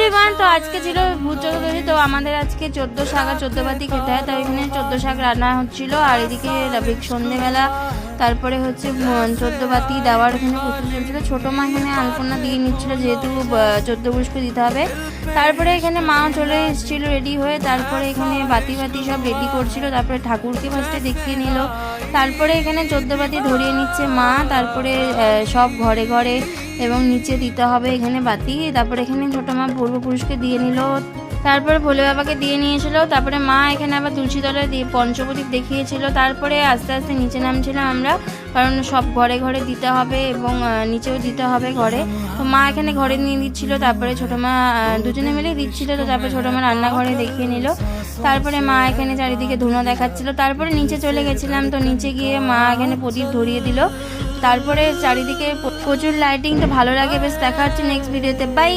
Everyone, তো আজকে ছিল ভূত চতুর্দশী। তো আমাদের আজকে 14 শাক আর 14 বাতি খেতে হয়। তো এখানে 14 শাক রান্না হচ্ছিল, আর এদিকে সন্ধেবেলা তারপরে হচ্ছে 14 বাতি দেওয়ার এখানে প্রস্তুতি চলছিল। ছোটো মা এখানে আলপনা দিয়ে নিচ্ছিল, যেহেতু 14 পুরুষকে দিতে হবে। তারপরে এখানে মাও চলে এসেছিল রেডি হয়ে। তারপরে এখানে বাতি সব রেডি করছিল। তারপরে ঠাকুরকে ফার্স্টে দেখিয়ে নিল। তারপরে এখানে 14 বাতি ধরিয়ে নিচ্ছে মা। তারপরে সব ঘরে ঘরে এবং নিচে দিতে হবে এখানে বাতি। তারপরে এখানে ছোটো মা পূর্বপুরুষকে দিয়ে নিল। তারপরে ভোলে বাবাকে দিয়ে নিয়েছিল। তারপরে মা এখানে আবার তুলসী তলায় দিয়ে পঞ্চপ্রদীপ দেখিয়েছিল। তারপরে আস্তে আস্তে নিচে নামছিলাম আমরা, কারণ সব ঘরে ঘরে দিতে হবে এবং নিচেও দিতে হবে ঘরে। তো মা এখানে ঘরে নিয়ে দিচ্ছিল, তারপরে ছোটো মা দুজনে মিলেই দিচ্ছিল। তো তারপরে ছোটো মা রান্নাঘরে দেখিয়ে নিল। তারপরে মা এখানে চারিদিকে ধুনো দেখাচ্ছিল। তারপরে নিচে চলে গেছিলাম। তো নিচে গিয়ে মা এখানে প্রদীপ ধরিয়ে দিল। তারপরে চারিদিকে প্রচুর লাইটিং। তো ভালো লাগে বেশ। দেখা হচ্ছে নেক্সট ভিডিওতে। বাই।